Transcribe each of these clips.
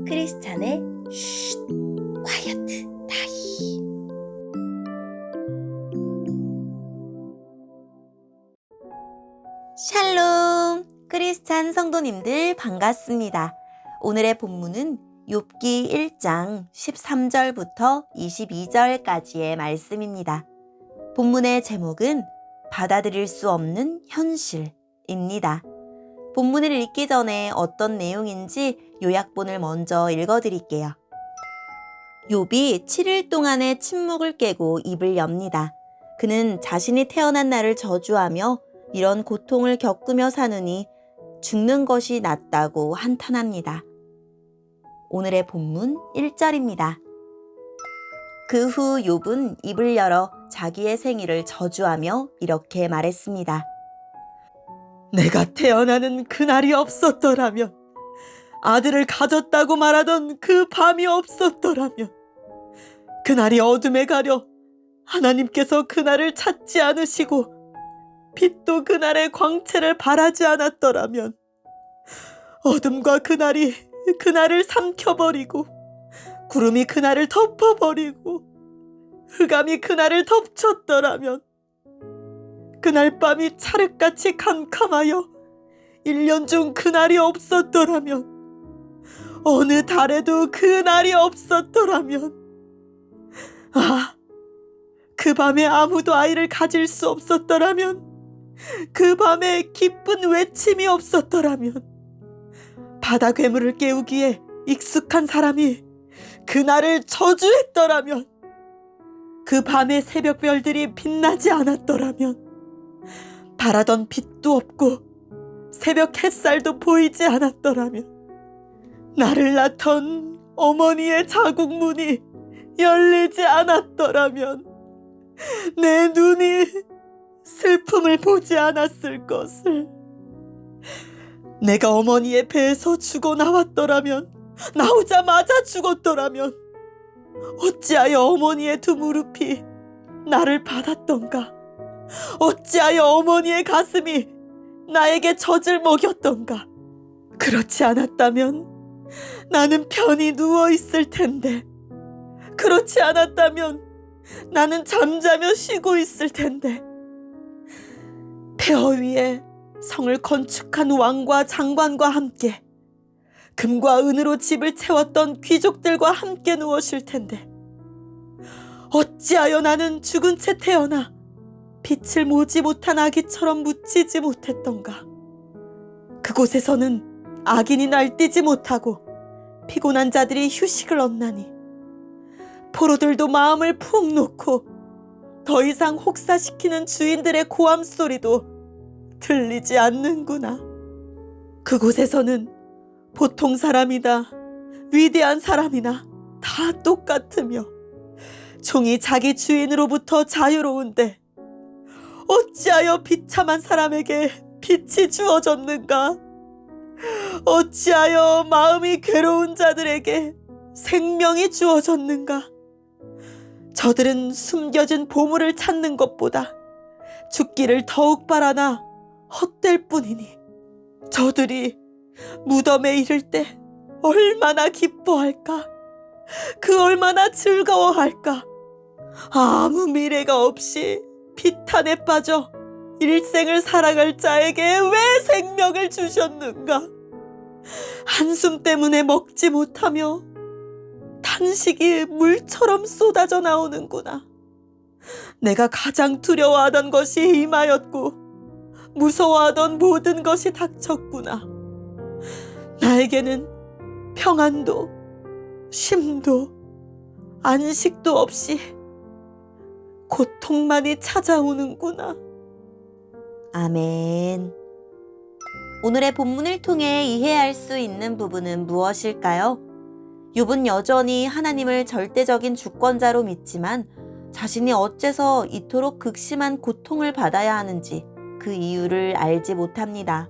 크리스찬의 쉿, 콰이어트 타임. 샬롬, 크리스찬 성도님들 반갑습니다. 오늘의 본문은 욥기 1장 13절부터 22절까지의 말씀입니다. 본문의 제목은 받아들일 수 없는 현실입니다. 본문을 읽기 전에 어떤 내용인지 요약본을 먼저 읽어드릴게요. 욥이 7일 동안의 침묵을 깨고 입을 엽니다. 그는 자신이 태어난 날을 저주하며 이런 고통을 겪으며 사느니 죽는 것이 낫다고 한탄합니다. 오늘의 본문 1절입니다. 그 후 욥은 입을 열어 자기의 생일을 저주하며 이렇게 말했습니다. 내가 태어나는 그날이 없었더라면, 아들을 가졌다고 말하던 그 밤이 없었더라면, 그날이 어둠에 가려 하나님께서 그날을 찾지 않으시고 빛도 그날의 광채를 바라지 않았더라면, 어둠과 그날이 그날을 삼켜버리고 구름이 그날을 덮어버리고 흑암이 그날을 덮쳤더라면, 그날 밤이 찰흙같이 캄캄하여 1년 중 그날이 없었더라면, 어느 달에도 그날이 없었더라면, 그 밤에 아무도 아이를 가질 수 없었더라면, 그 밤에 기쁜 외침이 없었더라면, 바다 괴물을 깨우기에 익숙한 사람이 그날을 저주했더라면, 그 밤에 새벽별들이 빛나지 않았더라면, 바라던 빛도 없고 새벽 햇살도 보이지 않았더라면, 나를 낳던 어머니의 자국문이 열리지 않았더라면, 내 눈이 슬픔을 보지 않았을 것을. 내가 어머니의 배에서 죽어 나왔더라면, 나오자마자 죽었더라면, 어찌하여 어머니의 두 무릎이 나를 받았던가? 어찌하여 어머니의 가슴이 나에게 젖을 먹였던가? 그렇지 않았다면 나는 편히 누워있을 텐데, 그렇지 않았다면 나는 잠자며 쉬고 있을 텐데, 폐허 위에 성을 건축한 왕과 장관과 함께, 금과 은으로 집을 채웠던 귀족들과 함께 누웠을 텐데, 어찌하여 나는 죽은 채 태어나 빛을 모지 못한 아기처럼 묻히지 못했던가? 그곳에서는 악인이 날뛰지 못하고 피곤한 자들이 휴식을 얻나니, 포로들도 마음을 푹 놓고 더 이상 혹사시키는 주인들의 고함 소리도 들리지 않는구나. 그곳에서는 보통 사람이다, 위대한 사람이나 다 똑같으며 종이 자기 주인으로부터 자유로운데, 어찌하여 비참한 사람에게 빛이 주어졌는가? 어찌하여 마음이 괴로운 자들에게 생명이 주어졌는가? 저들은 숨겨진 보물을 찾는 것보다 죽기를 더욱 바라나 헛될 뿐이니, 저들이 무덤에 이를 때 얼마나 기뻐할까? 그 얼마나 즐거워할까? 아무 미래가 없이 비탄에 빠져 일생을 살아갈 자에게 왜 생명을 주셨는가? 한숨 때문에 먹지 못하며 탄식이 물처럼 쏟아져 나오는구나. 내가 가장 두려워하던 것이 임하였고 무서워하던 모든 것이 닥쳤구나. 나에게는 평안도 쉼도 안식도 없이 고통만이 찾아오는구나. 아멘. 오늘의 본문을 통해 이해할 수 있는 부분은 무엇일까요? 욥은 여전히 하나님을 절대적인 주권자로 믿지만 자신이 어째서 이토록 극심한 고통을 받아야 하는지 그 이유를 알지 못합니다.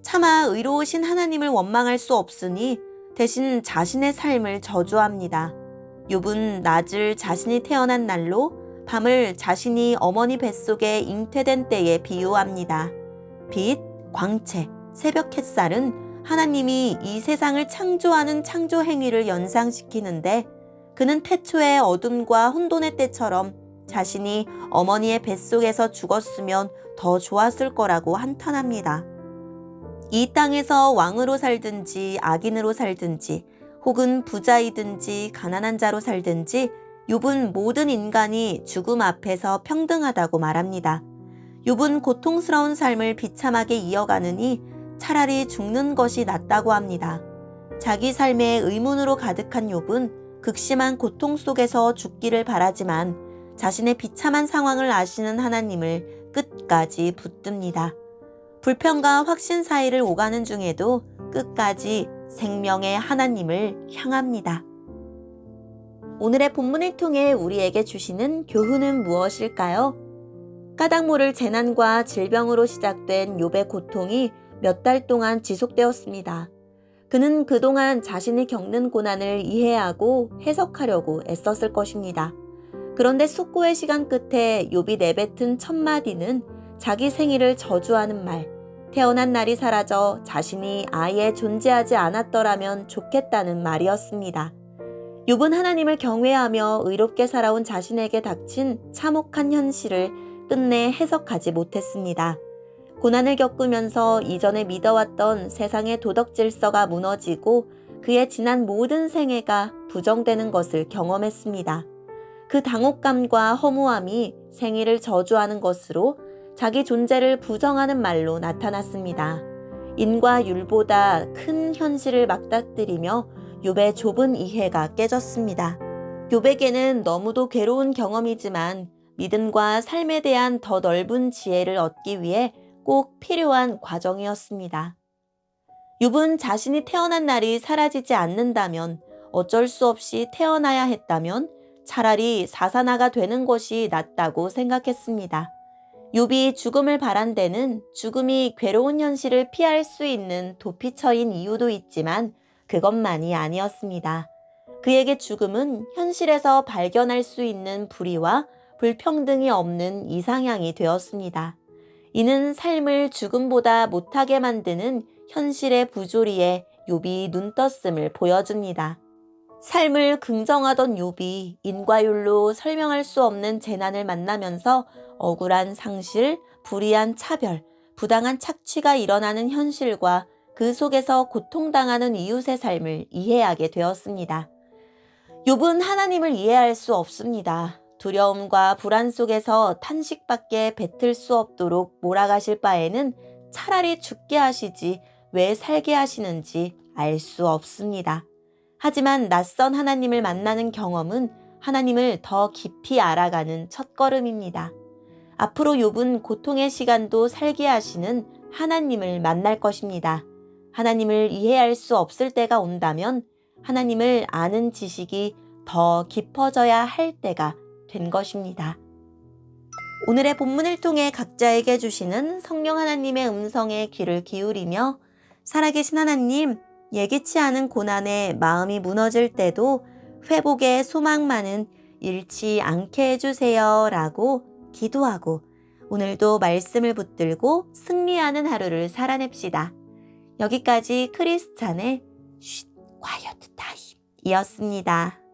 차마 의로우신 하나님을 원망할 수 없으니 대신 자신의 삶을 저주합니다. 욥은 낮을 자신이 태어난 날로, 밤을 자신이 어머니 뱃속에 잉태된 때에 비유합니다. 빛, 광채, 새벽 햇살은 하나님이 이 세상을 창조하는 창조 행위를 연상시키는데 그는 태초의 어둠과 혼돈의 때처럼 자신이 어머니의 뱃속에서 죽었으면 더 좋았을 거라고 한탄합니다. 이 땅에서 왕으로 살든지 악인으로 살든지 혹은 부자이든지 가난한 자로 살든지 욥은 모든 인간이 죽음 앞에서 평등하다고 말합니다. 욥은 고통스러운 삶을 비참하게 이어가느니 차라리 죽는 것이 낫다고 합니다. 자기 삶에 의문으로 가득한 욥은 극심한 고통 속에서 죽기를 바라지만 자신의 비참한 상황을 아시는 하나님을 끝까지 붙듭니다. 불평과 확신 사이를 오가는 중에도 끝까지 생명의 하나님을 향합니다. 오늘의 본문을 통해 우리에게 주시는 교훈은 무엇일까요? 까닭 모를 재난과 질병으로 시작된 욥의 고통이 몇 달 동안 지속되었습니다. 그는 그동안 자신이 겪는 고난을 이해하고 해석하려고 애썼을 것입니다. 그런데 숙고의 시간 끝에 욥이 내뱉은 첫 마디는 자기 생일을 저주하는 말, 태어난 날이 사라져 자신이 아예 존재하지 않았더라면 좋겠다는 말이었습니다. 욥은 하나님을 경외하며 의롭게 살아온 자신에게 닥친 참혹한 현실을 끝내 해석하지 못했습니다. 고난을 겪으면서 이전에 믿어왔던 세상의 도덕 질서가 무너지고 그의 지난 모든 생애가 부정되는 것을 경험했습니다. 그 당혹감과 허무함이 생일을 저주하는 것으로 자기 존재를 부정하는 말로 나타났습니다. 인과 율보다 큰 현실을 맞닥뜨리며 욥의 좁은 이해가 깨졌습니다. 욥에게는 너무도 괴로운 경험이지만 믿음과 삶에 대한 더 넓은 지혜를 얻기 위해 꼭 필요한 과정이었습니다. 욥은 자신이 태어난 날이 사라지지 않는다면, 어쩔 수 없이 태어나야 했다면 차라리 사사나가 되는 것이 낫다고 생각했습니다. 욥이 죽음을 바란 데는 죽음이 괴로운 현실을 피할 수 있는 도피처인 이유도 있지만 그것만이 아니었습니다. 그에게 죽음은 현실에서 발견할 수 있는 불의와 불평등이 없는 이상향이 되었습니다. 이는 삶을 죽음보다 못하게 만드는 현실의 부조리에 욥이 눈떴음을 보여줍니다. 삶을 긍정하던 욥이 인과율로 설명할 수 없는 재난을 만나면서 억울한 상실, 불의한 차별, 부당한 착취가 일어나는 현실과 그 속에서 고통당하는 이웃의 삶을 이해하게 되었습니다. 욥은 하나님을 이해할 수 없습니다. 두려움과 불안 속에서 탄식밖에 뱉을 수 없도록 몰아가실 바에는 차라리 죽게 하시지 왜 살게 하시는지 알 수 없습니다. 하지만 낯선 하나님을 만나는 경험은 하나님을 더 깊이 알아가는 첫걸음입니다. 앞으로 욥은 고통의 시간도 살게 하시는 하나님을 만날 것입니다. 하나님을 이해할 수 없을 때가 온다면 하나님을 아는 지식이 더 깊어져야 할 때가 된 것입니다. 오늘의 본문을 통해 각자에게 주시는 성령 하나님의 음성에 귀를 기울이며 살아계신 하나님, 예기치 않은 고난에 마음이 무너질 때도 회복의 소망만은 잃지 않게 해주세요 라고 기도하고 오늘도 말씀을 붙들고 승리하는 하루를 살아냅시다. 여기까지 크리스찬의 쉿 콰이어트 타임 이었습니다.